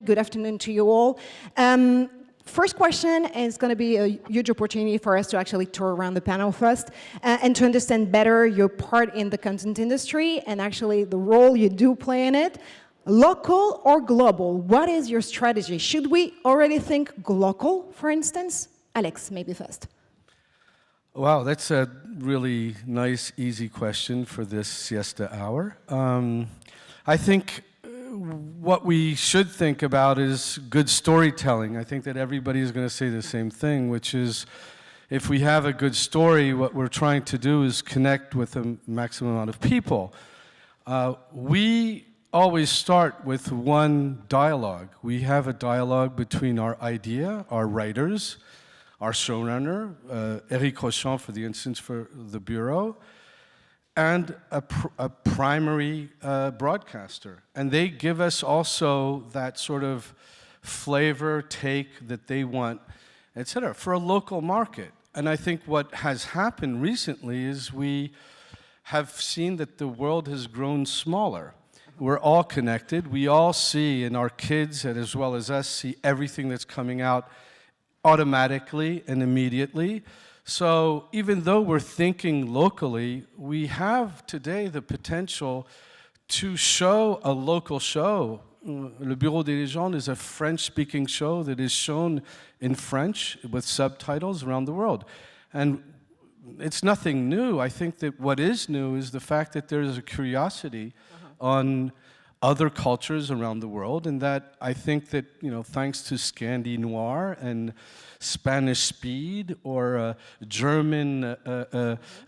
Good afternoon to you all. First question is going to be a huge opportunity for us to actually tour around the panel first and to understand better your part in the content industry and actually the role you do play in it. Local or global? What is your strategy? Should we already think local, for instance? Alex, maybe first. Wow, that's a really nice, easy question for this siesta hour. I think what we should think about is good storytelling. I think that everybody is going to say the same thing, which is if we have a good story, what we're trying to do is connect with a maximum amount of people. We always start with one dialogue. We have a dialogue between our idea, our writers, our showrunner, Eric Rochon for the instance for the Bureau, and a primary broadcaster. And they give us also that sort of flavor, take that they want, etc., for a local market. And I think what has happened recently is we have seen that the world has grown smaller. We're all connected. We all see, and our kids, and as well as us, see everything that's coming out automatically and immediately. So even though we're thinking locally, we have today the potential to show a local show. Le Bureau des légendes is a French-speaking show that is shown in French with subtitles around the world. And it's nothing new. I think that what is new is the fact that there is a curiosity on other cultures around the world, and that I think that, you know, thanks to Scandi Noir and Spanish Speed or German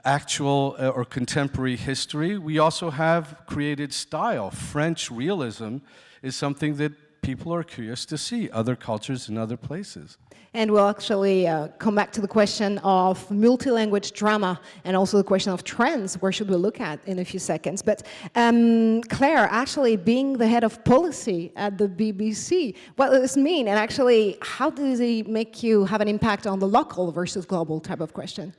actual or contemporary history, we also have created style. French realism is something that people are curious to see, other cultures in other places. And we'll actually come back to the question of multi-language drama and also the question of trends, where should we look at in a few seconds. But Clare, actually being the head of policy at the BBC, what does this mean? And actually, how does it make you have an impact on the local versus global type of question?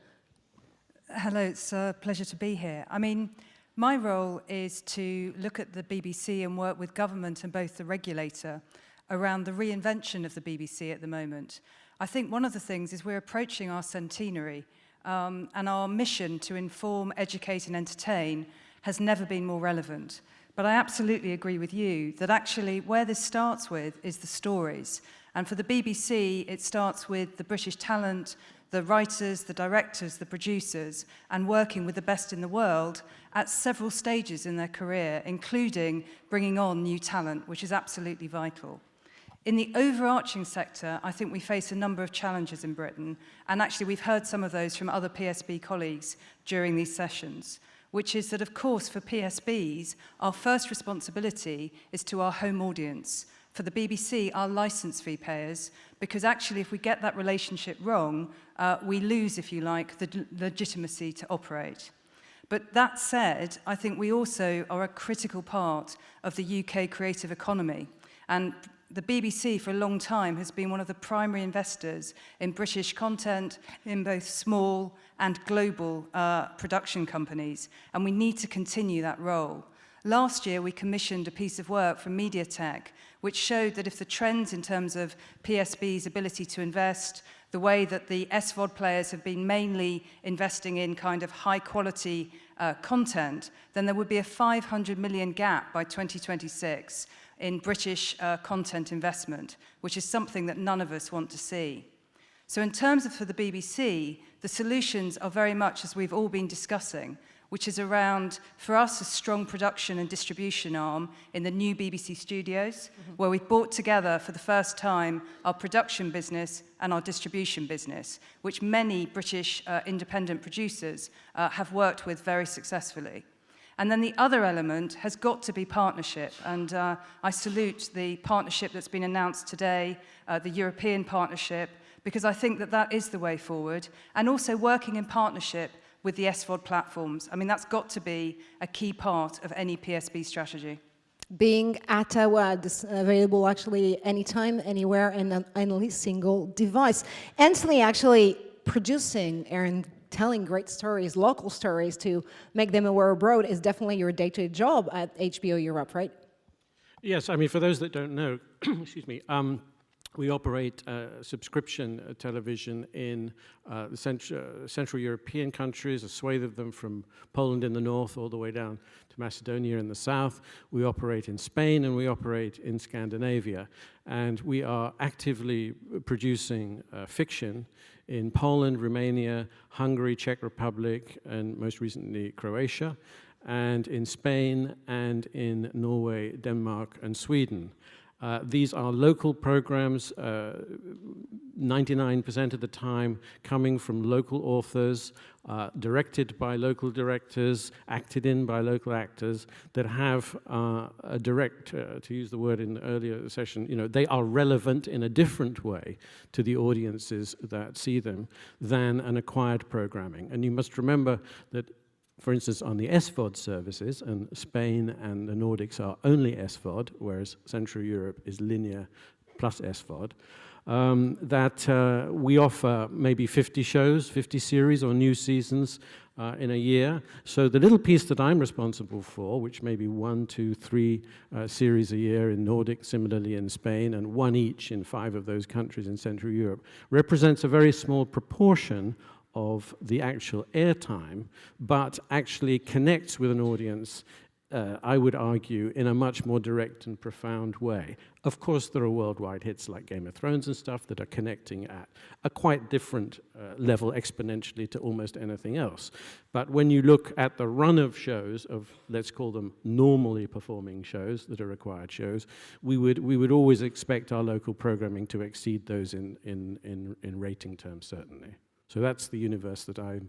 Hello, it's a pleasure to be here. I mean, my role is to look at the BBC and work with government and both the regulator around the reinvention of the BBC at the moment. I think one of the things is we're approaching our centenary, and our mission to inform, educate and entertain has never been more relevant. But I absolutely agree with you that actually where this starts with is the stories. And for the BBC, it starts with the British talent, the writers, the directors, the producers, and working with the best in the world at several stages in their career, including bringing on new talent, which is absolutely vital. In the overarching sector, I think we face a number of challenges in Britain, and actually we've heard some of those from other PSB colleagues during these sessions, which is that, of course, for PSBs, our first responsibility is to our home audience. For the BBC, our licence fee payers, because actually if we get that relationship wrong, we lose, if you like, the legitimacy to operate. But that said, I think we also are a critical part of the UK creative economy. And the BBC for a long time has been one of the primary investors in British content in both small and global production companies, and we need to continue that role. Last year, we commissioned a piece of work from MediaTek, which showed that if the trends in terms of PSB's ability to invest, the way that the SVOD players have been mainly investing in kind of high-quality content, then there would be a 500 million gap by 2026 in British content investment, which is something that none of us want to see. So in terms of for the BBC, the solutions are very much as we've all been discussing, which is around, for us, a strong production and distribution arm in the new BBC studios, where we've brought together for the first time our production business and our distribution business, which many British independent producers have worked with very successfully. And then the other element has got to be partnership, and I salute the partnership that's been announced today, the European partnership, because I think that that is the way forward, and also working in partnership with the SVOD platforms. I mean, that's got to be a key part of any PSB strategy. Being at available actually anytime, anywhere, and on any single device. Antony actually producing and telling great stories, local stories, to make them aware abroad is definitely your day-to-day job at HBO Europe, right? Yes, I mean, for those that don't know, excuse me, we operate subscription television in the Central European countries, a swathe of them from Poland in the north all the way down to Macedonia in the south. We operate in Spain and we operate in Scandinavia. And we are actively producing fiction in Poland, Romania, Hungary, Czech Republic, and most recently Croatia, and in Spain and in Norway, Denmark, and Sweden. These are local programs, 99% of the time coming from local authors, directed by local directors, acted in by local actors that have a direct, to use the word in the earlier session, you know, they are relevant in a different way to the audiences that see them than an acquired programming. And you must remember that, for instance, on the SVOD services, and Spain and the Nordics are only SVOD, whereas Central Europe is linear plus SVOD, that we offer maybe 50 shows, 50 series or new seasons in a year. So the little piece that I'm responsible for, which may be 1, 2, 3 series a year in Nordic, similarly in Spain, and 1 each in 5 of those countries in Central Europe, represents a very small proportion of the actual airtime, but actually connects with an audience, I would argue, in a much more direct and profound way. Of course, there are worldwide hits like Game of Thrones and stuff that are connecting at a quite different level exponentially to almost anything else. But when you look at the run of shows, of let's call them normally performing shows that are required shows, we would always expect our local programming to exceed those in rating terms, certainly. So that's the universe that I'm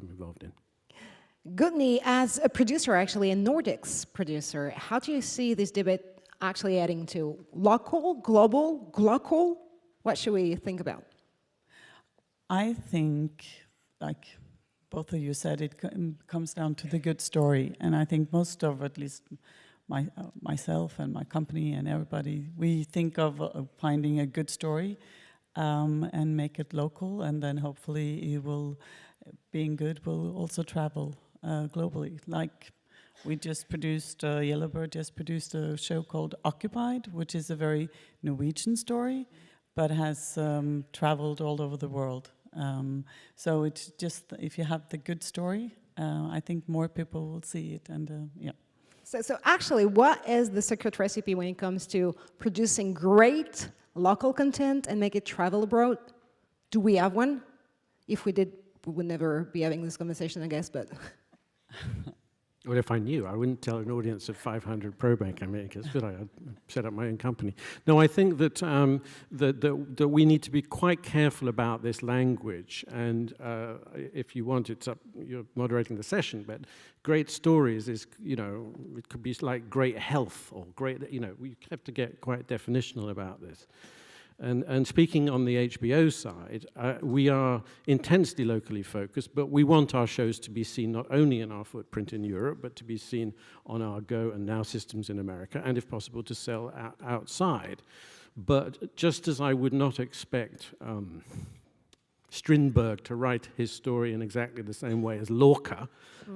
involved in. Gudny, as a producer, actually a Nordics producer, how do you see this debate actually adding to local, global, glocal? What should we think about? I think, like both of you said, it comes down to the good story. And I think most of, at least myself and my company and everybody, we think of finding a good story and make it local, and then hopefully it will, being good, will also travel globally. Like we just produced, Yellowbird just produced a show called Occupied, which is a very Norwegian story, but has traveled all over the world. So it's just, if you have the good story, I think more people will see it, and yeah. So actually, what is the secret recipe when it comes to producing great local content and make it travel abroad? Do we have one? If we did, we would never be having this conversation, I guess, but... Well, if I knew, I wouldn't tell an audience of 500 pro bank makers, would I? I'd set up my own company. No, I think that, that we need to be quite careful about this language. And if you want, it's up, you're moderating the session, but great stories is, you know, it could be like great health or great, you know, we have to get quite definitional about this. And speaking on the HBO side, we are intensely locally focused, but we want our shows to be seen not only in our footprint in Europe, but to be seen on our Go and Now systems in America, and if possible, to sell outside. But just as I would not expect Strindberg to write his story in exactly the same way as Lorca,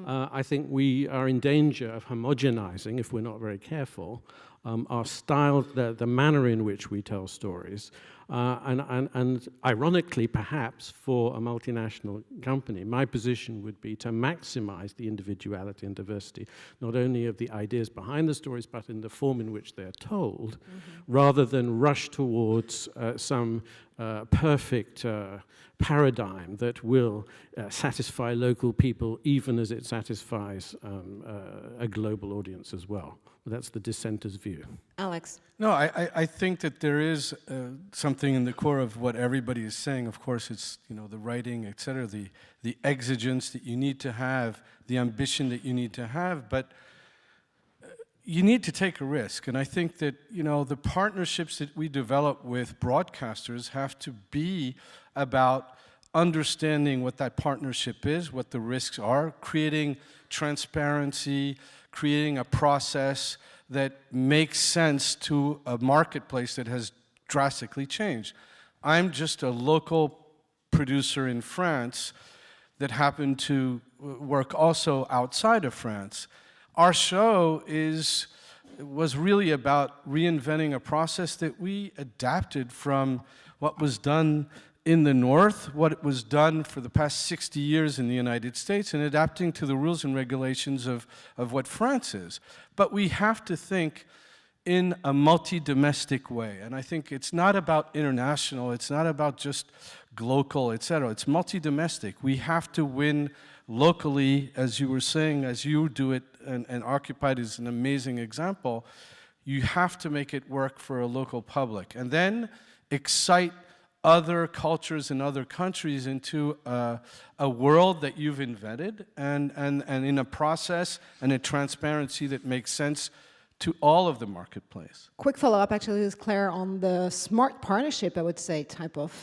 I think we are in danger of homogenizing, if we're not very careful, our style, the manner in which we tell stories. And ironically, perhaps, for a multinational company, my position would be to maximize the individuality and diversity, not only of the ideas behind the stories, but in the form in which they're told, rather than rush towards some perfect paradigm that will satisfy local people, even as it satisfies a global audience as well. That's the dissenter's view. Alex? No, I think that there is something in the core of what everybody is saying. Of course, it's, you know, the writing, et cetera, the exigence that you need to have, the ambition that you need to have, but you need to take a risk. And I think that, you know, the partnerships that we develop with broadcasters have to be about understanding what that partnership is, what the risks are, creating transparency, creating a process that makes sense to a marketplace that has drastically changed. I'm just a local producer in France that happened to work also outside of France. Our show is was really about reinventing a process that we adapted from what was done in the North, what was done for the past 60 years in the United States, and adapting to the rules and regulations of what France is. But we have to think in a multi-domestic way. And I think it's not about international, it's not about just global, etc. It's multi-domestic. We have to win locally, as you were saying, as you do it, and Occupied is an amazing example. You have to make it work for a local public. And then excite other cultures in other countries into a world that you've invented, and in a process and a transparency that makes sense to all of the marketplace. Quick follow-up, actually, is Claire on the smart partnership, I would say, type of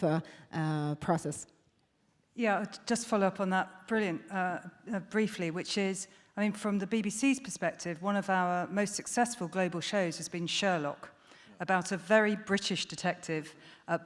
process. Yeah, just follow up on that brilliant, briefly, which is, I mean, from the BBC's perspective, one of our most successful global shows has been Sherlock, about a very British detective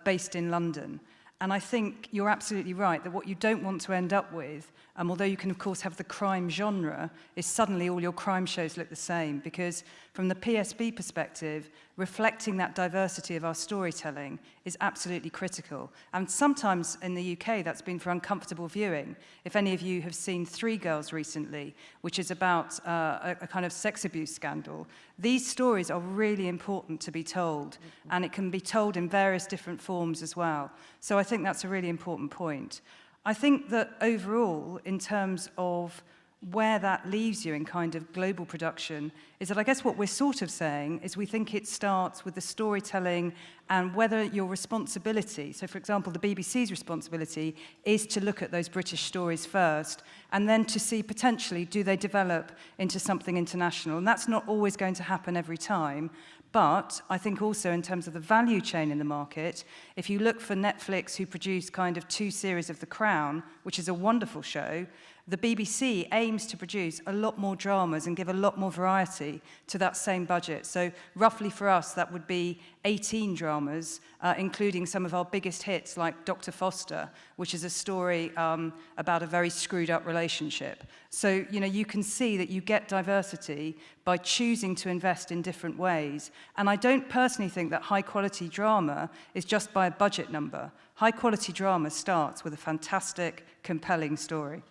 based in London. And I think you're absolutely right that what you don't want to end up with, although you can of course have the crime genre, is suddenly all your crime shows look the same, because from the PSB perspective, reflecting that diversity of our storytelling is absolutely critical. And sometimes in the UK that's been for uncomfortable viewing. If any of you have seen Three Girls recently, which is about a kind of sex abuse scandal, these stories are really important to be told, and it can be told in various different forms as well. So I think that's a really important point. I think that overall, in terms of where that leaves you in kind of global production, is that I guess what we're sort of saying is we think it starts with the storytelling and whether your responsibility, so for example, the BBC's responsibility is to look at those British stories first, and then to see potentially, do they develop into something international? And that's not always going to happen every time. But I think also in terms of the value chain in the market, if you look for Netflix, who produce kind of 2 series of The Crown, which is a wonderful show, the BBC aims to produce a lot more dramas and give a lot more variety to that same budget. So roughly for us, that would be 18 dramas, including some of our biggest hits like Dr. Foster, which is a story about a very screwed up relationship. So, you know, you can see that you get diversity by choosing to invest in different ways. And I don't personally think that high quality drama is just by a budget number. High quality drama starts with a fantastic, compelling story.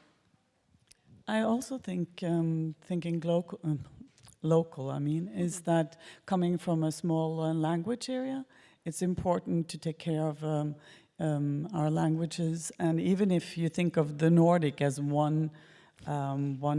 I also think thinking local, I mean, is that coming from a small language area, it's important to take care of our languages. And even if you think of the Nordic as one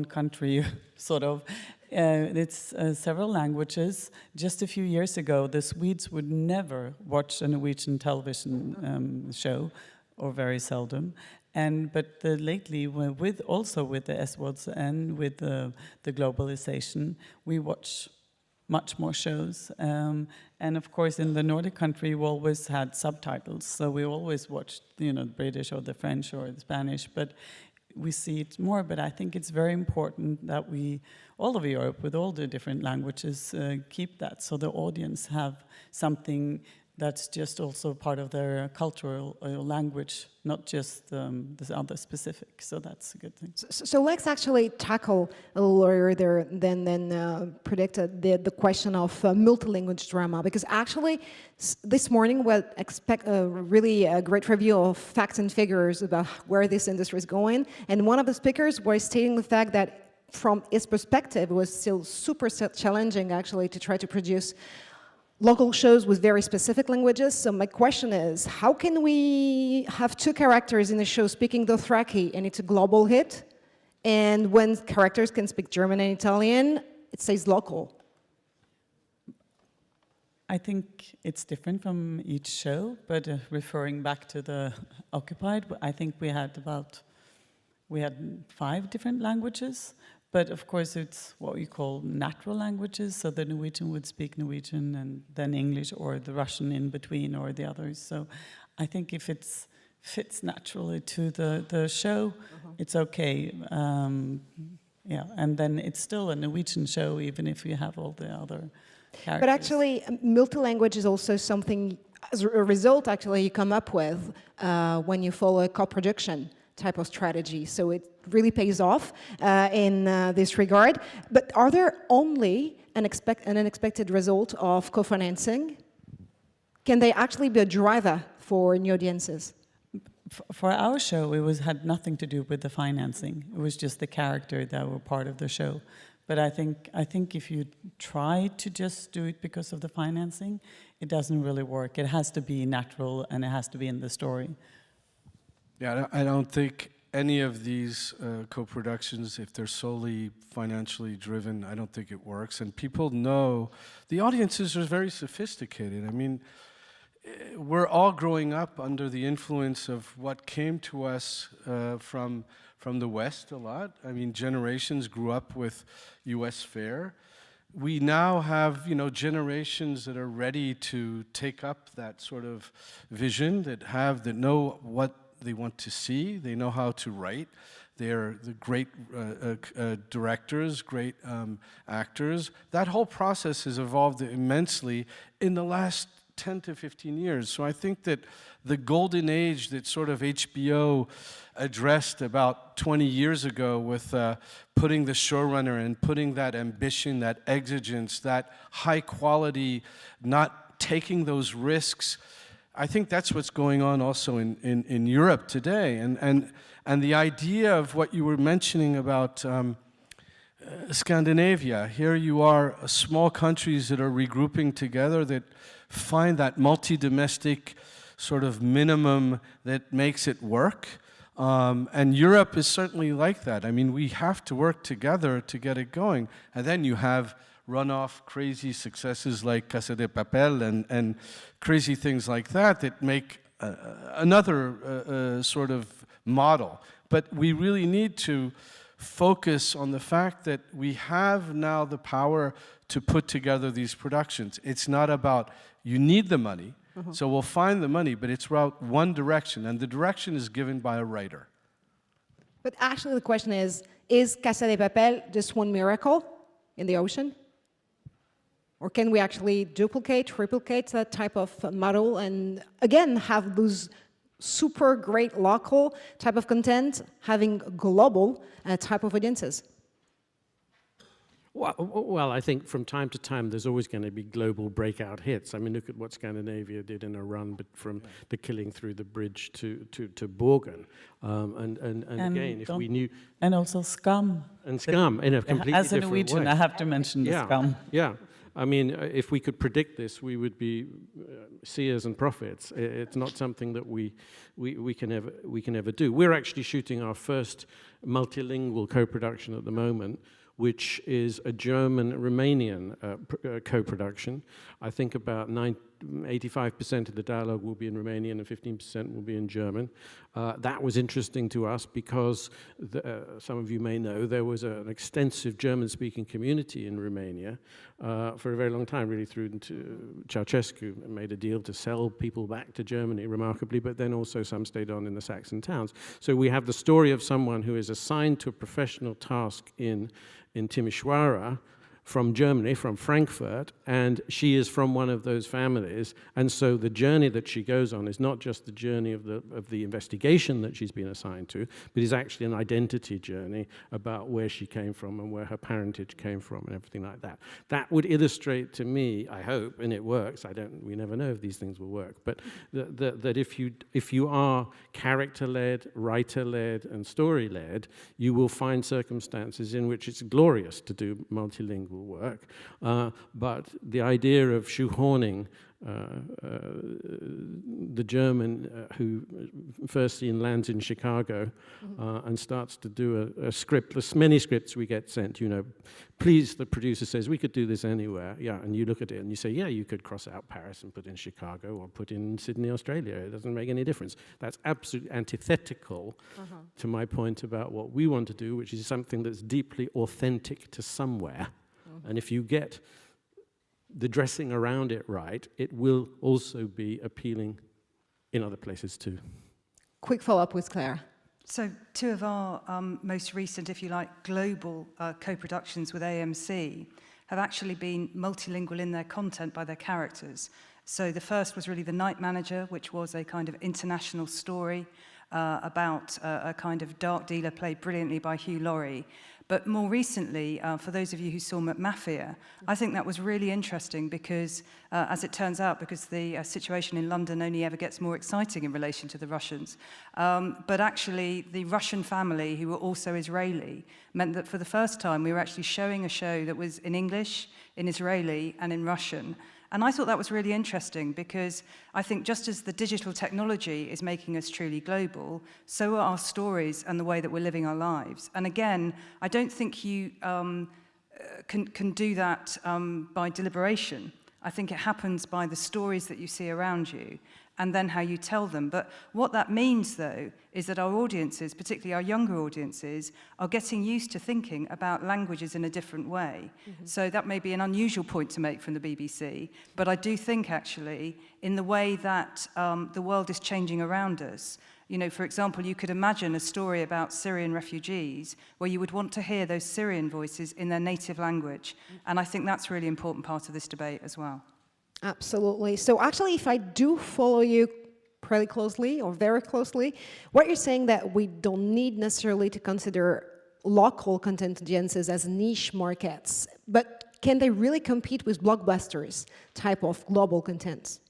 country, sort of, it's several languages. Just a few years ago, the Swedes would never watch a Norwegian television show, or very seldom. But lately, also with the SWODs and with the globalization, we watch much more shows. And of course, in the Nordic country, we always had subtitles, so we always watched, you know, the British or the French or the Spanish. But we see it more. But I think it's very important that we, all of Europe, with all the different languages, keep that, so the audience have something that's just also part of their cultural language, not just this other specific. So that's a good thing. So let's actually tackle a little earlier than predicted the question of multilingual drama, because actually this morning we'll expect a really great review of facts and figures about where this industry is going. And one of the speakers was stating the fact that from his perspective, it was still super challenging actually to try to produce local shows with very specific languages. So my question is, how can we have 2 characters in a show speaking Dothraki and it's a global hit, and when characters can speak German and Italian, it stays local? I think it's different from each show, but referring back to the Occupied, I think we had 5 different languages. But of course, it's what we call natural languages. So the Norwegian would speak Norwegian, and then English, or the Russian in between, or the others. So I think if it fits naturally to the show, it's okay. Yeah, and then it's still a Norwegian show, even if you have all the other characters. But actually, multi-language is also something, as a result, actually, you come up with when you follow a co-production type of strategy. So it really pays off in this regard. But are there only an unexpected result of co-financing? Can they actually be a driver for new audiences? For our show, had nothing to do with the financing. It was just the character that were part of the show. But I think if you try to just do it because of the financing, it doesn't really work. It has to be natural and it has to be in the story. Yeah, I don't think any of these co-productions, if they're solely financially driven, I don't think it works. And people know, the audiences are very sophisticated. I mean, we're all growing up under the influence of what came to us from the West a lot. I mean, generations grew up with US fare. We now have, generations that are ready to take up that sort of vision, that know what they want to see, they know how to write. They're the great directors, great actors. That whole process has evolved immensely in the last 10 to 15 years. So I think that the golden age that sort of HBO addressed about 20 years ago with putting the showrunner and putting that ambition, that exigence, that high quality, not taking those risks, I think that's what's going on also in Europe today. And the idea of what you were mentioning about Scandinavia, here you are, small countries that are regrouping together that find that multi-domestic sort of minimum that makes it work. And Europe is certainly like that. I mean, we have to work together to get it going. And then you have run-off crazy successes like Casa de Papel and crazy things like that make another sort of model. But we really need to focus on the fact that we have now the power to put together these productions. It's not about you need the money, so we'll find the money, but it's about one direction, and the direction is given by a writer. But actually the question is Casa de Papel just one miracle in the ocean? Or can we actually duplicate, replicate that type of model and, again, have those super great local type of content having global type of audiences? Well, I think from time to time there's always going to be global breakout hits. I mean, look at what Scandinavia did in a run, but from the Killing Through the Bridge to Berger. And again, if we knew... And also Scum. And Scum, in a completely As a different Norwegian, way. I have to mention the Scum. Yeah. I mean, if we could predict this, we would be seers and prophets. It's not something that we can ever do. We're actually shooting our first multilingual co-production at the moment, which is a German-Romanian co-production. I think about 85% of the dialogue will be in Romanian and 15% will be in German. That was interesting to us because, some of you may know, there was an extensive German-speaking community in Romania for a very long time, really through to Ceausescu made a deal to sell people back to Germany, remarkably, but then also some stayed on in the Saxon towns. So we have the story of someone who is assigned to a professional task in Timișoara, from Germany, from Frankfurt, and she is from one of those families, and so the journey that she goes on is not just the journey of the investigation that she's been assigned to, but is actually an identity journey about where she came from and where her parentage came from and everything like that. That would illustrate to me, I hope, and it works, we never know if these things will work, but that if you are character-led, writer-led, and story-led, you will find circumstances in which it's glorious to do multilingual work, but the idea of shoehorning the German who first seen lands in Chicago and starts to do a script. There's many scripts we get sent, please, the producer says, we could do this anywhere. Yeah, and you look at it and you say, yeah, you could cross out Paris and put in Chicago or put in Sydney, Australia. It doesn't make any difference. That's absolutely antithetical to my point about what we want to do, which is something that's deeply authentic to somewhere. And if you get the dressing around it right, it will also be appealing in other places too. Quick follow-up with Clare. So two of our most recent, if you like, global co-productions with AMC have actually been multilingual in their content by their characters. So the first was really The Night Manager, which was a kind of international story about a kind of dark dealer played brilliantly by Hugh Laurie. But more recently, for those of you who saw McMafia, I think that was really interesting because, as it turns out, because the situation in London only ever gets more exciting in relation to the Russians. But actually, the Russian family, who were also Israeli, meant that for the first time, we were actually showing a show that was in English, in Israeli, and in Russian. And I thought that was really interesting because I think just as the digital technology is making us truly global, so are our stories and the way that we're living our lives. And again, I don't think you can do that by deliberation. I think it happens by the stories that you see around you and then how you tell them. But what that means, though, is that our audiences, particularly our younger audiences, are getting used to thinking about languages in a different way. Mm-hmm. So that may be an unusual point to make from the BBC, but I do think, actually, in the way that the world is changing around us, you know, for example, you could imagine a story about Syrian refugees where you would want to hear those Syrian voices in their native language. And I think that's a really important part of this debate as well. Absolutely. So actually, if I do follow you pretty closely or very closely, what you're saying that we don't need necessarily to consider local content audiences as niche markets, but can they really compete with blockbusters type of global content?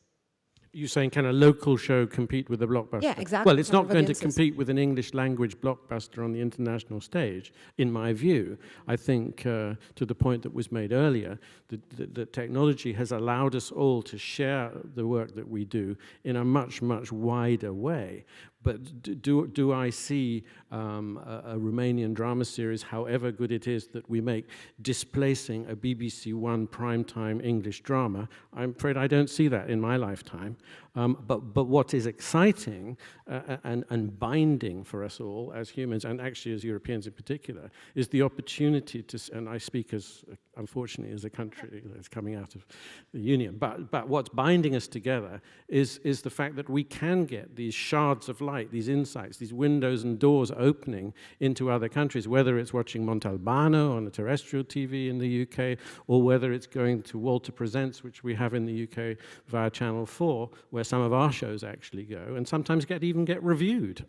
You're saying, can a local show compete with a blockbuster? Yeah, exactly. Well, it's not going to compete with an English language blockbuster on the international stage, in my view. I think, to the point that was made earlier, that technology has allowed us all to share the work that we do in a much, much wider way. But do I see a Romanian drama series, however good it is that we make, displacing a BBC One primetime English drama? I'm afraid I don't see that in my lifetime. But what is exciting and binding for us all as humans, and actually as Europeans in particular, is the opportunity to, and I speak as, unfortunately, as a country that's coming out of the Union, but what's binding us together is the fact that we can get these shards of light, these insights, these windows and doors opening into other countries, whether it's watching Montalbano on a terrestrial TV in the UK, or whether it's going to Walter Presents, which we have in the UK via Channel 4, where some of our shows actually go, and sometimes even get reviewed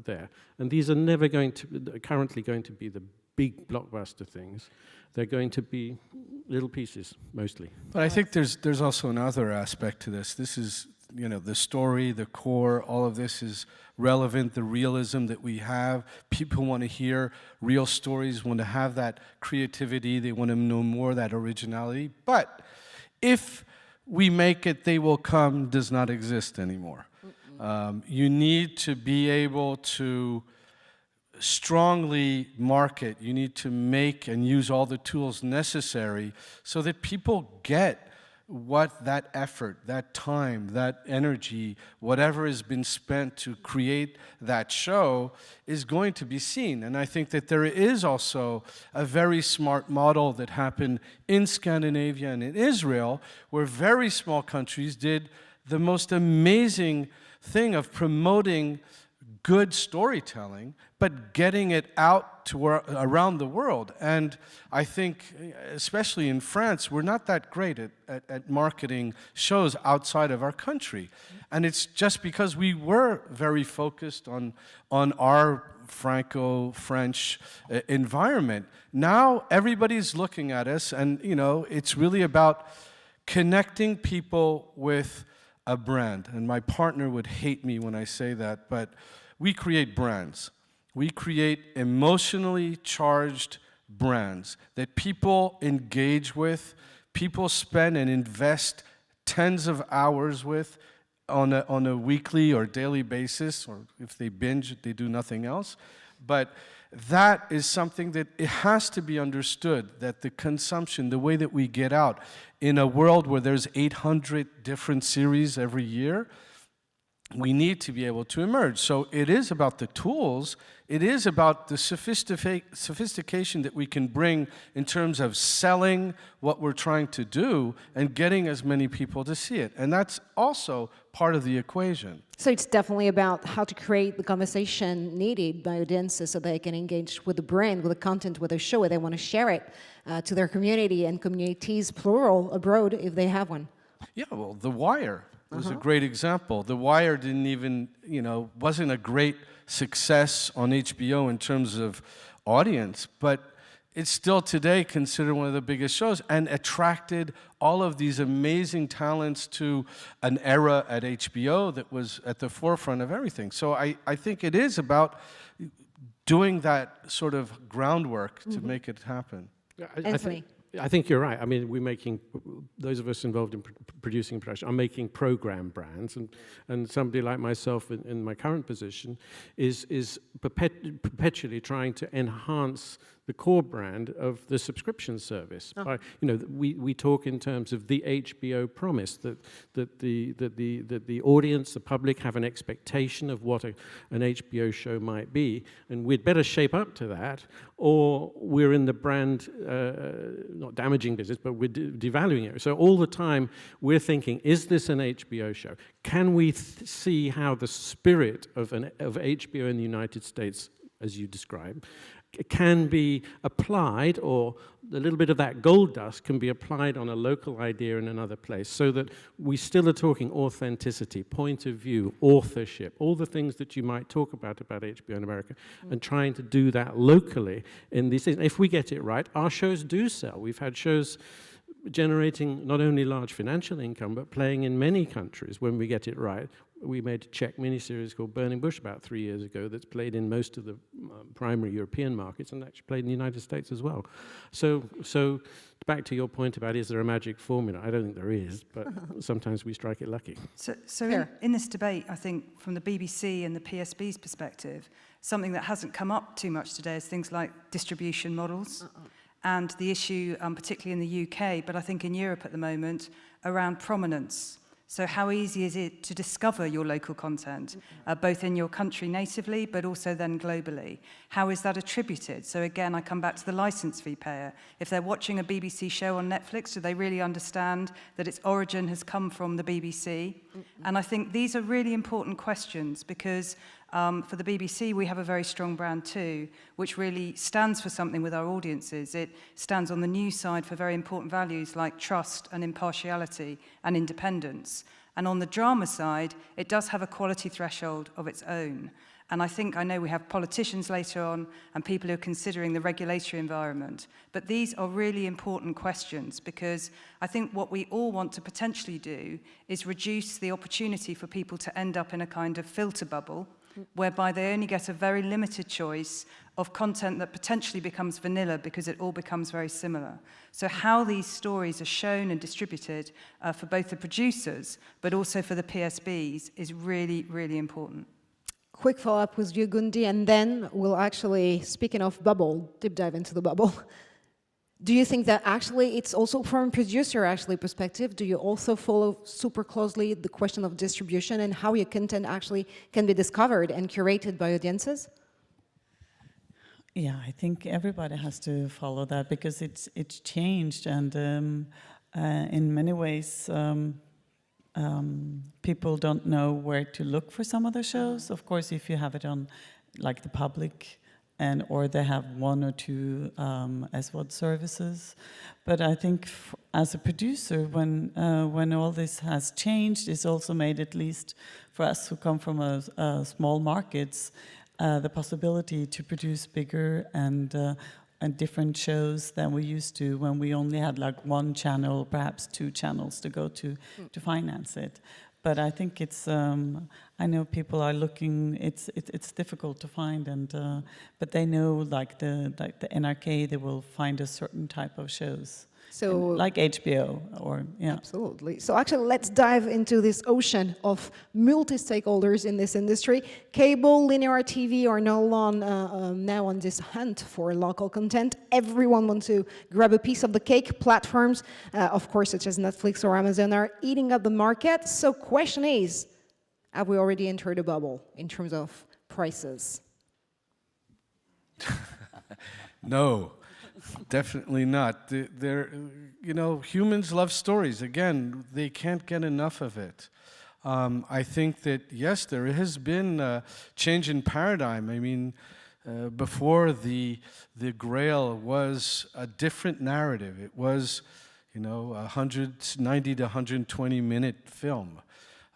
there. And these are never currently going to be the big blockbuster things. They're going to be little pieces, mostly. But I think there's also another aspect to this. This is, you know, the story, the core, all of this is relevant, the realism that we have. People want to hear real stories, want to have that creativity, they want to know more, that originality. But if we make it, they will come, does not exist anymore. You need to be able to strongly market. You need to make and use all the tools necessary so that people get what that effort, that time, that energy, whatever has been spent to create that show is going to be seen. And I think that there is also a very smart model that happened in Scandinavia and in Israel, where very small countries did the most amazing thing of promoting good storytelling, but getting it out to around the world. And I think, especially in France, we're not that great at marketing shows outside of our country. And it's just because we were very focused on our Franco-French environment. Now everybody's looking at us, and you know, it's really about connecting people with a brand. And my partner would hate me when I say that, but we create brands. We create emotionally charged brands that people engage with, people spend and invest tens of hours with on a weekly or daily basis, or if they binge, they do nothing else. But that is something that it has to be understood, that the consumption, the way that we get out, in a world where there's 800 different series every year, we need to be able to emerge. So it is about the tools, it is about the sophistication that we can bring in terms of selling what we're trying to do and getting as many people to see it. And that's also part of the equation. So it's definitely about how to create the conversation needed by audiences so they can engage with the brand, with the content, with the show, where they want to share it to their community and communities, plural, abroad, if they have one. Yeah, well, The Wire. was a great example. The Wire didn't even, wasn't a great success on HBO in terms of audience, but it's still today considered one of the biggest shows and attracted all of these amazing talents to an era at HBO that was at the forefront of everything. So I think it is about doing that sort of groundwork to make it happen. Antony. I think you're right. I mean, those of us involved in producing and production are making program brands, and somebody like myself in my current position is perpetually trying to enhance the core brand of the subscription service. By, we talk in terms of the HBO promise, that the audience, the public, have an expectation of what an HBO show might be, and we'd better shape up to that, or we're in the brand not damaging business, but we're devaluing it. So all the time we're thinking, is this an HBO show? Can we see how the spirit of HBO in the United States, as you describe, can be applied, or a little bit of that gold dust can be applied on a local idea in another place, so that we still are talking authenticity, point of view, authorship, all the things that you might talk about HBO in America, and trying to do that locally in these things. If we get it right, our shows do sell. We've had shows generating not only large financial income, but playing in many countries when we get it right. We made a Czech miniseries called Burning Bush about 3 years ago that's played in most of the primary European markets and actually played in the United States as well. So back to your point about, is there a magic formula? I don't think there is, but sometimes we strike it lucky. So in this debate, I think from the BBC and the PSB's perspective, something that hasn't come up too much today is things like distribution models. And the issue, particularly in the UK, but I think in Europe at the moment, around prominence. So how easy is it to discover your local content, both in your country natively, but also then globally? How is that attributed? So again, I come back to the license fee payer. If they're watching a BBC show on Netflix, do they really understand that its origin has come from the BBC? And I think these are really important questions, because for the BBC, we have a very strong brand too, which really stands for something with our audiences. It stands on the news side for very important values like trust and impartiality and independence. And on the drama side, it does have a quality threshold of its own. And I know we have politicians later on and people who are considering the regulatory environment. But these are really important questions, because I think what we all want to potentially do is reduce the opportunity for people to end up in a kind of filter bubble, whereby they only get a very limited choice of content that potentially becomes vanilla because it all becomes very similar. So how these stories are shown and distributed for both the producers but also for the PSBs is really, really important. Quick follow-up with you, Gudny, and then we'll actually, speaking of bubble, deep dive into the bubble. Do you think that actually it's also from a producer perspective? Do you also follow super closely the question of distribution and how your content actually can be discovered and curated by audiences? Yeah, I think everybody has to follow that, because it's changed, and in many ways people don't know where to look for some of the shows. Of course, if you have it on like the public, or they have one or two SVOD services. But I think as a producer, when all this has changed, it's also made, at least for us who come from small markets, the possibility to produce bigger and different shows than we used to, when we only had like one channel, perhaps two channels to go to finance it. But I think it's, I know people are looking, it's difficult to find, but they know like the NRK, they will find a certain type of shows. So, like HBO, or yeah. Absolutely. So actually, let's dive into this ocean of multi-stakeholders in this industry. Cable, linear TV are now on this hunt for local content. Everyone wants to grab a piece of the cake. Platforms, of course, such as Netflix or Amazon, are eating up the market. So question is, have we already entered a bubble in terms of prices? No. Definitely not. Humans love stories. Again, they can't get enough of it. I think that, yes, there has been a change in paradigm. I mean, before the Grail was a different narrative. It was, 190 to 120-minute film.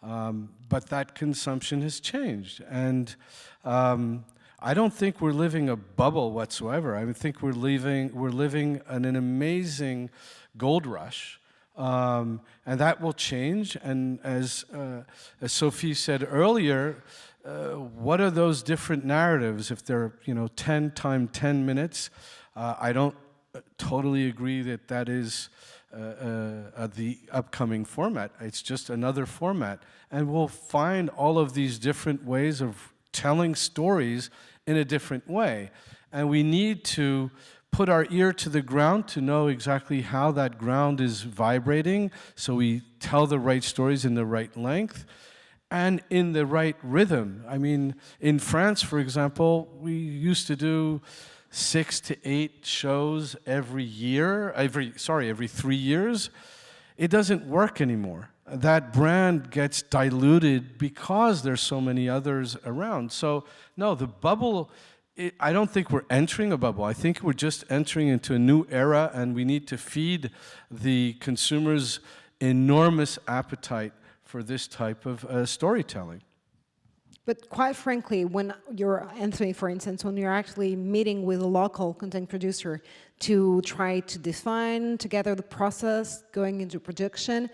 But that consumption has changed. And I don't think we're living a bubble whatsoever. I think we're living in an amazing gold rush. And that will change. And as Sophie said earlier, what are those different narratives? If they're 10 times 10 minutes, I don't totally agree that that is the upcoming format. It's just another format. And we'll find all of these different ways of telling stories in a different way. And we need to put our ear to the ground to know exactly how that ground is vibrating, so we tell the right stories in the right length and in the right rhythm. I mean, in France, for example, we used to do 6 to 8 shows every 3 years. It doesn't work anymore. That brand gets diluted because there's so many others around. So, no, the bubble, I don't think we're entering a bubble. I think we're just entering into a new era, and we need to feed the consumers' enormous appetite for this type of storytelling. But quite frankly, when you're, Anthony, for instance, when you're actually meeting with a local content producer to try to define together the process going into production,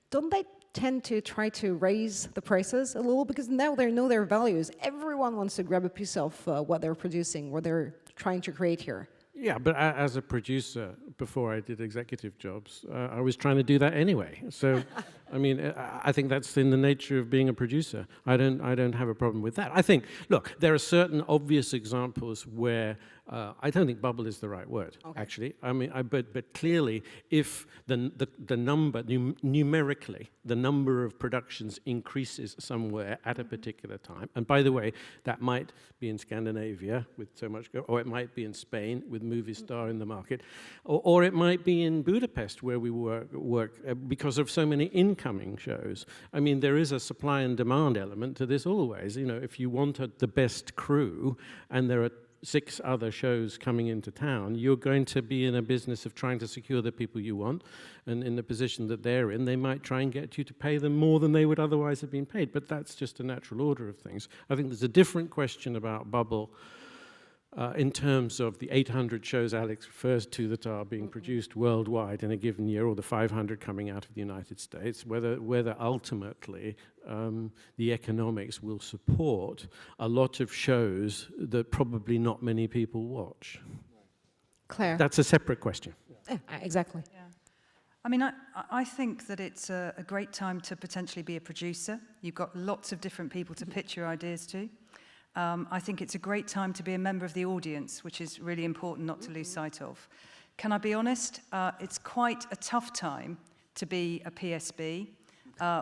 don't they tend to try to raise the prices a little? Because now they know their values. Everyone wants to grab a piece of what they're producing, what they're trying to create here. Yeah, but as a producer, before I did executive jobs, I was trying to do that anyway. So, I mean, I think that's in the nature of being a producer. I don't have a problem with that. I think, look, there are certain obvious examples where I don't think bubble is the right word, actually. I mean, but clearly, if the number, numerically, the number of productions increases somewhere at a particular time, and by the way, that might be in Scandinavia with so much, or it might be in Spain with Movie Star in the market, or it might be in Budapest where we work because of so many incoming shows. I mean, there is a supply and demand element to this always. You know, if you wanted the best crew and there are 6 other shows coming into town, you're going to be in a business of trying to secure the people you want, and in the position that they're in, they might try and get you to pay them more than they would otherwise have been paid, but that's just a natural order of things. I think there's a different question about bubble in terms of the 800 shows Alex refers to that are being produced worldwide in a given year, or the 500 coming out of the United States, whether ultimately the economics will support a lot of shows that probably not many people watch. Claire. That's a separate question. Exactly. Yeah. I mean, I think that it's a great time to potentially be a producer. You've got lots of different people to pitch your ideas to. I think it's a great time to be a member of the audience, which is really important not to lose sight of. Can I be honest? It's quite a tough time to be a PSB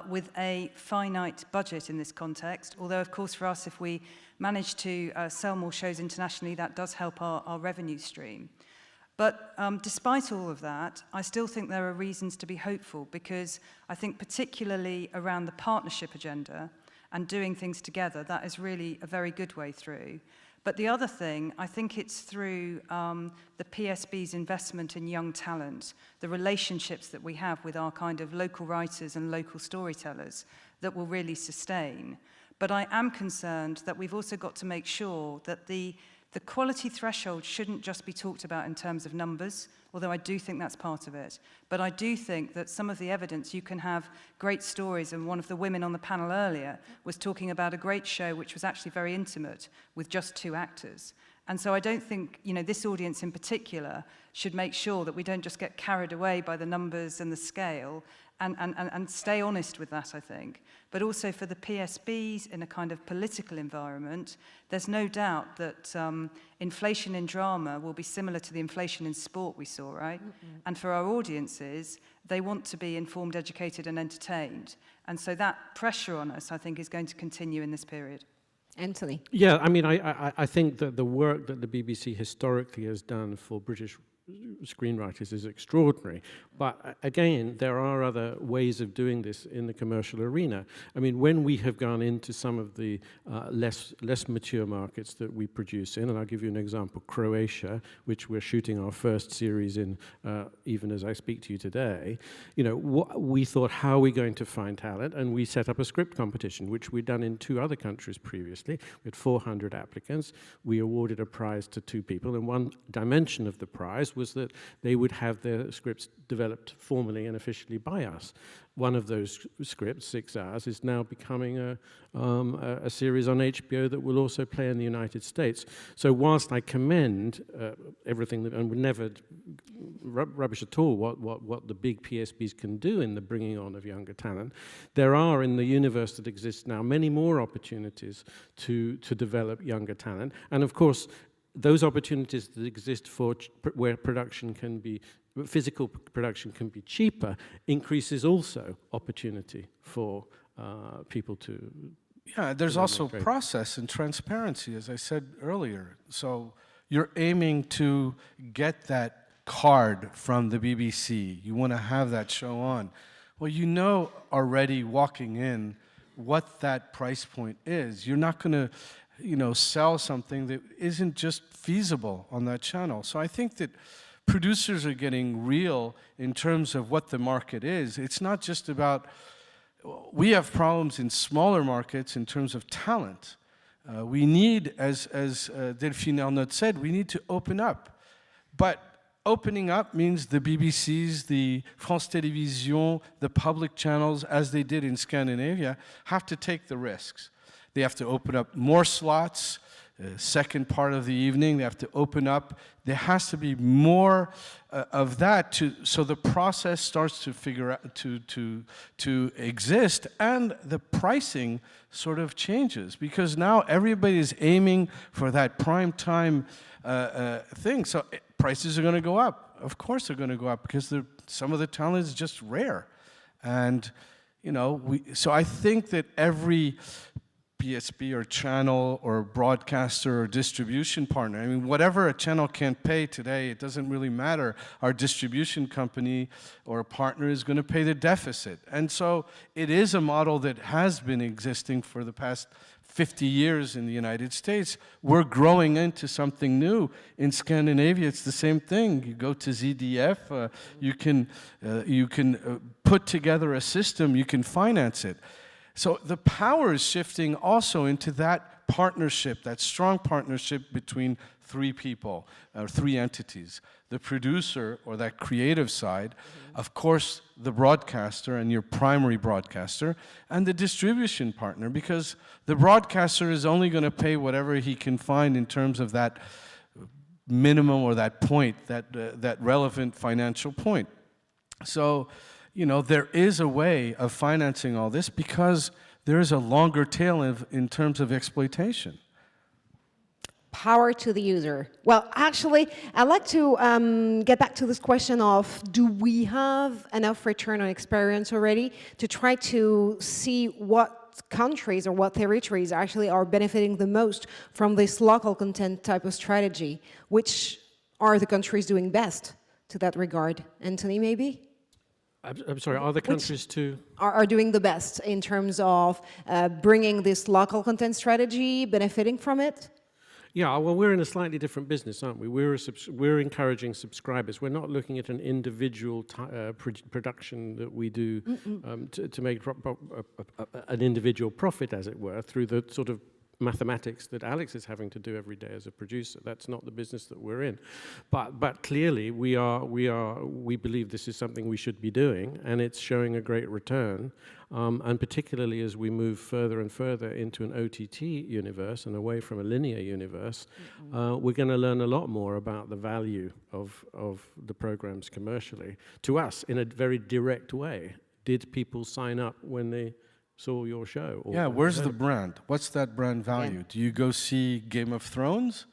with a finite budget in this context, although, of course, for us, if we manage to sell more shows internationally, that does help our revenue stream. But despite all of that, I still think there are reasons to be hopeful, because I think particularly around the partnership agenda and doing things together, that is really a very good way through. But the other thing, I think it's through the PSB's investment in young talent, the relationships that we have with our kind of local writers and local storytellers that will really sustain. But I am concerned that we've also got to make sure that the quality threshold shouldn't just be talked about in terms of numbers, although I do think that's part of it. But I do think that some of the evidence, you can have great stories, and one of the women on the panel earlier was talking about a great show which was actually very intimate with just 2 actors. And so I don't think, this audience in particular should make sure that we don't just get carried away by the numbers and the scale, and stay honest with that, I think. But also for the PSBs in a kind of political environment, there's no doubt that inflation in drama will be similar to the inflation in sport we saw, right? Mm-hmm. And for our audiences, they want to be informed, educated, and entertained. And so that pressure on us, I think, is going to continue in this period. Antony. Yeah, I mean, I think that the work that the BBC historically has done for British screenwriters is extraordinary. But again, there are other ways of doing this in the commercial arena. I mean, when we have gone into some of the less mature markets that we produce in, and I'll give you an example, Croatia, which we're shooting our first series in, even as I speak to you today, you know, we thought, how are we going to find talent? And we set up a script competition, which we'd done in 2 other countries previously. We had 400 applicants. We awarded a prize to 2 people, and one dimension of the prize was that they would have their scripts developed formally and officially by us. One of those scripts, 6 Hours, is now becoming a series on HBO that will also play in the United States. So whilst I commend everything, and would never rubbish at all what the big PSBs can do in the bringing on of younger talent, there are in the universe that exists now many more opportunities to develop younger talent. And of course, those opportunities that exist for where production can be, physical production can be cheaper, increases also opportunity for people to. Yeah, there's also process and transparency, as I said earlier. So you're aiming to get that card from the BBC. You want to have that show on. Well, you know already walking in what that price point is. You're not going to, you know, sell something that isn't just feasible on that channel. So I think that producers are getting real in terms of what the market is. It's not just about, we have problems in smaller markets in terms of talent. We need, as Delphine Arnaud said, we need to open up. But opening up means the BBCs, the France Télévisions, the public channels, as they did in Scandinavia, have to take the risks. They have to open up more slots, second part of the evening, they have to open up. There has to be more of that so the process starts to figure out, to exist, and the pricing sort of changes, because now everybody is aiming for that prime time thing. So prices are going to go up. Of course they're going to go up, because some of the talent is just rare. And, you know, so I think that every PSB or channel or broadcaster or distribution partner, I mean, whatever a channel can't pay today, it doesn't really matter. Our distribution company or a partner is going to pay the deficit. And so it is a model that has been existing for the past 50 years in the United States. We're growing into something new. In Scandinavia, it's the same thing. You go to ZDF, you can put together a system, you can finance it. So the power is shifting also into that partnership, that strong partnership between 3 people, or 3 entities. The producer, or that creative side, of course, the broadcaster and your primary broadcaster, and the distribution partner, because the broadcaster is only going to pay whatever he can find in terms of that minimum or that point, that relevant financial point. So, you know, there is a way of financing all this, because there is a longer tail in terms of exploitation. Power to the user. Well, actually, I'd like to get back to this question of, do we have enough return on experience already to try to see what countries or what territories actually are benefiting the most from this local content type of strategy? Which are the countries doing best to that regard? Antony, maybe? I'm sorry, are the countries are doing the best in terms of bringing this local content strategy, benefiting from it? Yeah, well, we're in a slightly different business, aren't we? We're encouraging subscribers. We're not looking at an individual production that we do to make an individual profit, as it were, through the sort of mathematics that Alex is having to do every day as a producer. That's not the business that we're in. But clearly, we believe this is something we should be doing, and it's showing a great return. And particularly as we move further and further into an OTT universe and away from a linear universe, we're going to learn a lot more about the value of the programs commercially to us in a very direct way. Did people sign up when they saw your show? Yeah, where's the brand? What's that brand value? Yeah. Do you go see Game of Thrones?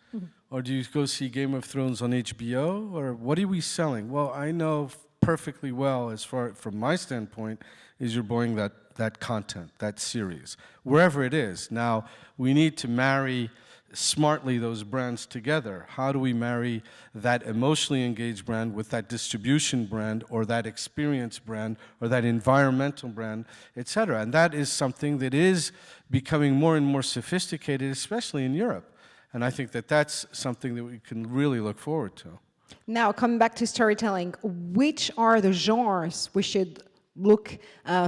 Or do you go see Game of Thrones on HBO? Or what are we selling? Well, I know perfectly well, as far from my standpoint, is you're buying that content, that series, wherever it is. Now, we need to marry smartly those brands together. How do we marry that emotionally engaged brand with that distribution brand or that experience brand or that environmental brand, et cetera? And that is something that is becoming more and more sophisticated, especially in Europe. And I think that that's something that we can really look forward to. Now, coming back to storytelling, which are the genres we should look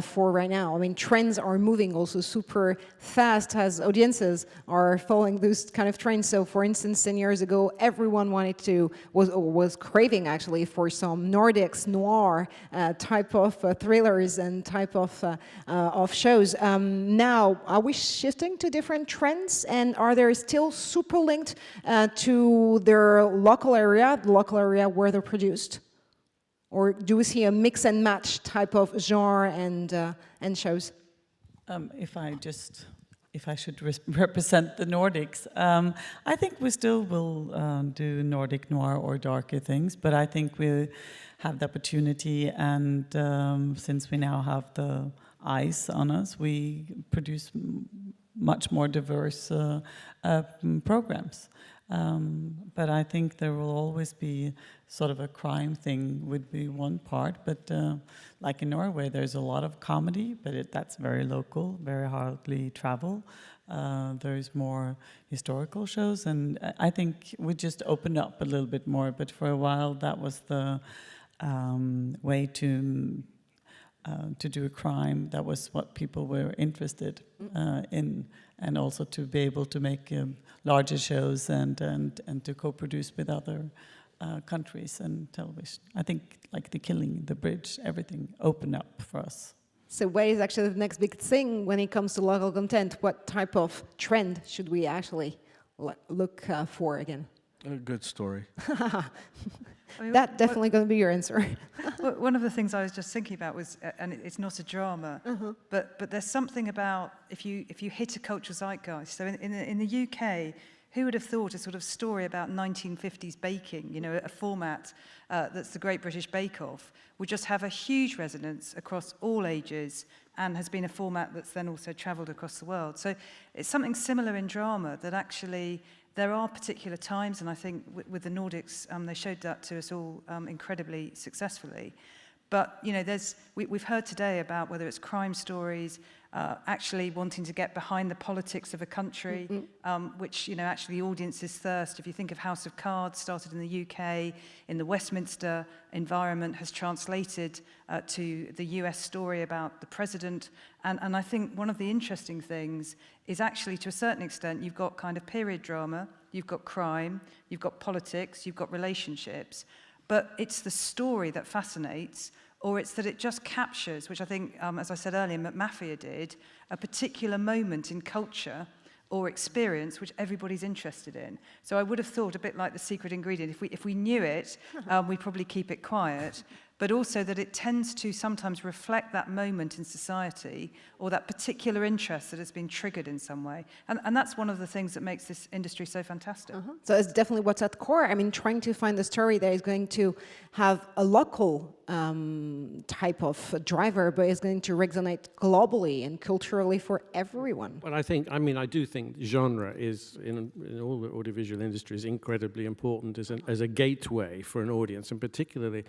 for right now? I mean, trends are moving also super fast as audiences are following those kind of trends. So, for instance, 10 years ago, everyone was craving actually for some Nordics noir type of thrillers and type of shows. Now, are we shifting to different trends, and are they still super linked to their local area, the local area where they're produced? Or do we see a mix and match type of genre and shows? If I should represent the Nordics, I think we still will do Nordic noir or darker things, but I think we have the opportunity, and since we now have the eyes on us, we produce much more diverse programs. But I think there will always be sort of a crime thing would be one part, but like in Norway, there's a lot of comedy, but that's very local, very hardly travel. There's more historical shows, and I think we just opened up a little bit more, but for a while that was the way to do a crime. That was what people were interested in, and also to be able to make larger shows and to co-produce with other countries and television. I think like The Killing, The Bridge, everything opened up for us. So what is actually the next big thing when it comes to local content? What type of trend should we actually look for again? A good story. I mean, That's definitely going to be your answer. One of the things I was just thinking about was, and it's not a drama, but there's something about if you hit a cultural zeitgeist. So in the UK, who would have thought a sort of story about 1950s baking, you know, a format that's the Great British Bake Off, would just have a huge resonance across all ages and has been a format that's then also travelled across the world. So it's something similar in drama, that actually there are particular times, and I think with the Nordics, they showed that to us all incredibly successfully. But, you know, we've heard today about whether it's crime stories, actually wanting to get behind the politics of a country, which, you know, actually the audience's thirst. If you think of House of Cards, started in the UK, in the Westminster environment, has translated to the US story about the president. And I think one of the interesting things is actually, to a certain extent, you've got kind of period drama, you've got crime, you've got politics, you've got relationships, but it's the story that fascinates, or it's that it just captures, which I think, as I said earlier, McMafia did, a particular moment in culture or experience which everybody's interested in. So I would have thought, a bit like the secret ingredient, if we knew it, we'd probably keep it quiet, but also that it tends to sometimes reflect that moment in society or that particular interest that has been triggered in some way. And that's one of the things that makes this industry so fantastic. So it's definitely what's at the core. I mean, trying to find the story that is going to have a local type of driver, but is going to resonate globally and culturally for everyone. Well, I do think genre is, in all the audiovisual industry, is incredibly important as a gateway for an audience, and particularly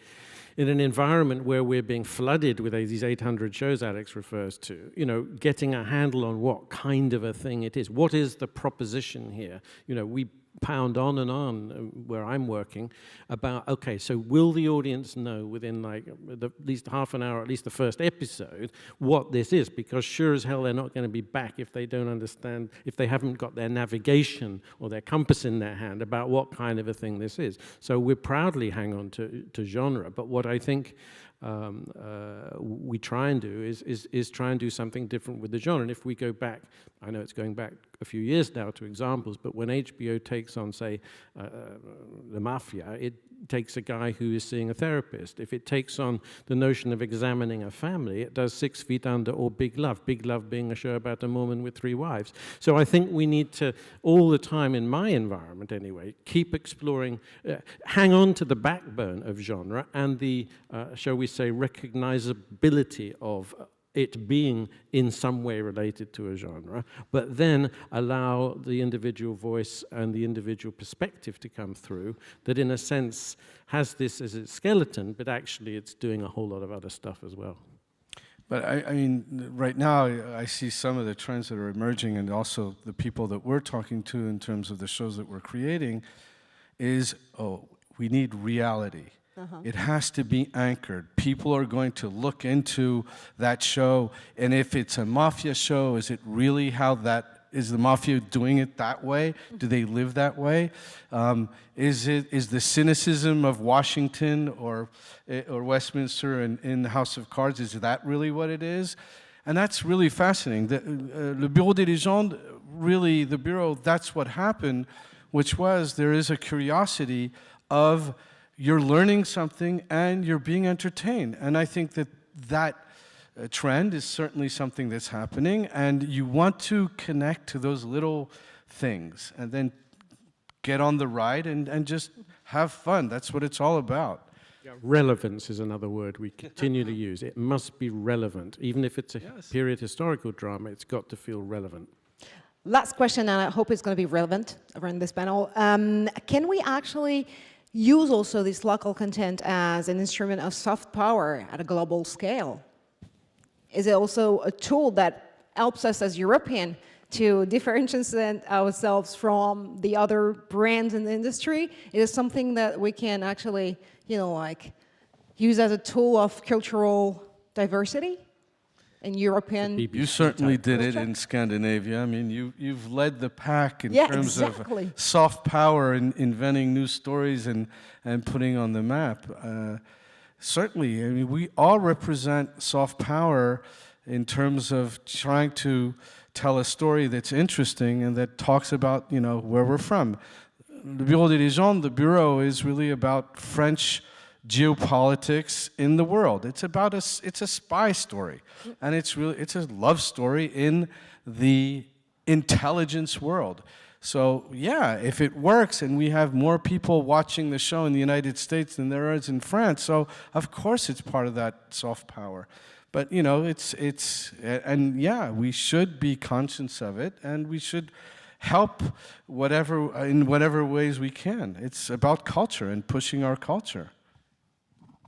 in an environment where we're being flooded with these 800 shows Alex refers to, you know, getting a handle on what kind of a thing it is. What is the proposition here? You know, we pound on and on where I'm working about, okay, so will the audience know within like at least half an hour, at least the first episode, what this is? Because sure as hell they're not going to be back if they don't understand, if they haven't got their navigation or their compass in their hand about what kind of a thing this is. So we proudly hang on to genre, but what I think we try and do is try and do something different with the genre. And if we go back, I know it's going back a few years now to examples, but when HBO takes on, say, the Mafia, it takes a guy who is seeing a therapist. If it takes on the notion of examining a family, it does 6 Feet Under or Big Love being a show about a woman with 3 wives. So I think we need to, all the time in my environment anyway, keep exploring, hang on to the backbone of genre and the, shall we say, recognizability of it being in some way related to a genre, but then allow the individual voice and the individual perspective to come through that in a sense has this as its skeleton, but actually it's doing a whole lot of other stuff as well. But I mean, right now I see some of the trends that are emerging, and also the people that we're talking to in terms of the shows that we're creating is, oh, we need reality. It has to be anchored. People are going to look into that show, and if it's a mafia show, is it really how that, is the mafia doing it that way? Do they live that way? Is the cynicism of Washington or Westminster in the House of Cards, is that really what it is? And that's really fascinating. Le Bureau des Légendes, really, the Bureau, that's what happened, which was there is a curiosity of you're learning something and you're being entertained. And I think that trend is certainly something that's happening, and you want to connect to those little things and then get on the ride and just have fun. That's what it's all about. Yeah, relevance is another word we continue to use. It must be relevant. Even if it's a period historical drama, it's got to feel relevant. Last question, and I hope it's going to be relevant around this panel. Can we actually use also this local content as an instrument of soft power at a global scale? Is it also a tool that helps us as European to differentiate ourselves from the other brands in the industry? It is something that we can actually, like use as a tool of cultural diversity in European. You certainly did it in Scandinavia. I mean, you've led the pack in terms of soft power and inventing new stories and putting on the map. Certainly, I mean, we all represent soft power in terms of trying to tell a story that's interesting and that talks about, where we're from. Le Bureau des Légendes, the Bureau, is really about French geopolitics in the world. It's about it's a spy story, and it's a love story in the intelligence world. So yeah, if it works and we have more people watching the show in the United States than there is in France, so of course it's part of that soft power. But and yeah, we should be conscious of it, and we should help in whatever ways we can. It's about culture and pushing our culture.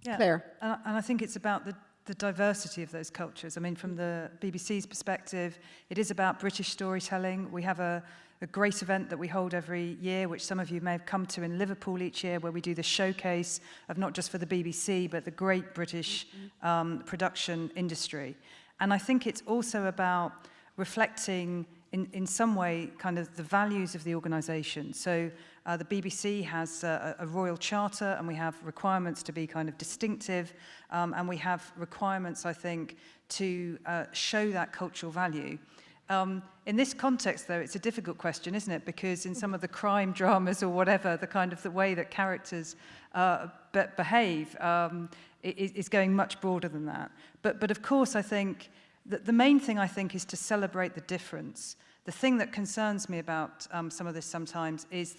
Yeah, Claire. And I think it's about the diversity of those cultures. I mean, from the BBC's perspective, it is about British storytelling. We have a great event that we hold every year, which some of you may have come to in Liverpool each year, where we do the showcase of not just for the BBC, but the great British production industry. And I think it's also about reflecting in some way kind of the values of the organisation. So the BBC has a royal charter, and we have requirements to be kind of distinctive, and we have requirements, I think, to show that cultural value. In this context, though, it's a difficult question, isn't it? Because in some of the crime dramas or whatever, the way that characters behave is going much broader than that. But of course, I think that the main thing, I think, is to celebrate the difference. The thing that concerns me about some of this sometimes is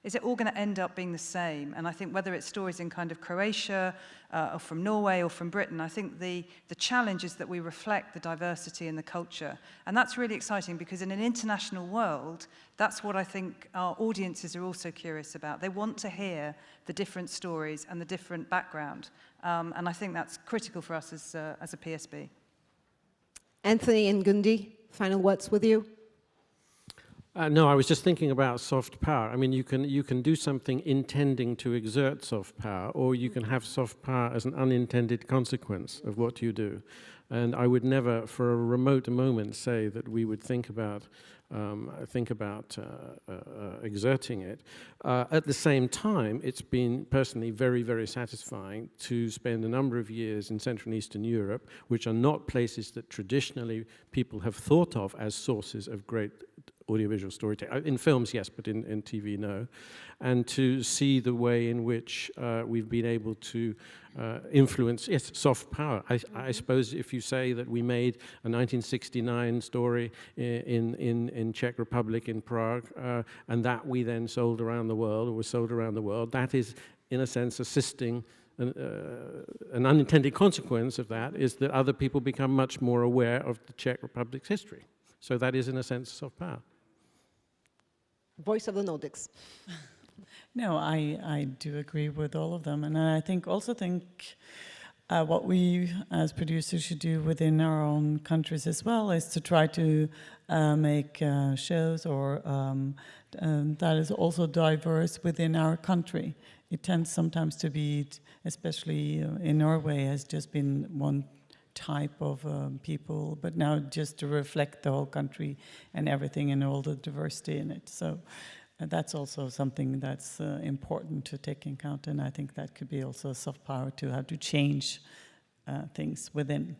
is it all going to end up being the same? And I think whether it's stories in kind of Croatia or from Norway or from Britain, I think the challenge is that we reflect the diversity in the culture. And that's really exciting, because in an international world, that's what I think our audiences are also curious about. They want to hear the different stories and the different background. And I think that's critical for us as a PSB. Antony and Gudny, final words with you. No, I was just thinking about soft power. I mean, you can do something intending to exert soft power, or you can have soft power as an unintended consequence of what you do. And I would never, for a remote moment, say that we would think about exerting it. At the same time, it's been personally very, very satisfying to spend a number of years in Central and Eastern Europe, which are not places that traditionally people have thought of as sources of great audiovisual storytelling. In films, yes, but in TV, no. And to see the way in which we've been able to influence, yes, soft power. I suppose if you say that we made a 1969 story in Czech Republic, in Prague, and that we then sold around the world, or was sold around the world, that is, in a sense, assisting an unintended consequence of that is that other people become much more aware of the Czech Republic's history. So that is, in a sense, soft power. Voice of the Nordics. No, I do agree with all of them, and I also think what we as producers should do within our own countries as well is to try to make shows or that is also diverse within our country. It tends sometimes to be, especially in Norway, has just been one type of people, but now just to reflect the whole country and everything and all the diversity in it. So that's also something that's important to take into account, and I think that could be also a soft power to how to change things within.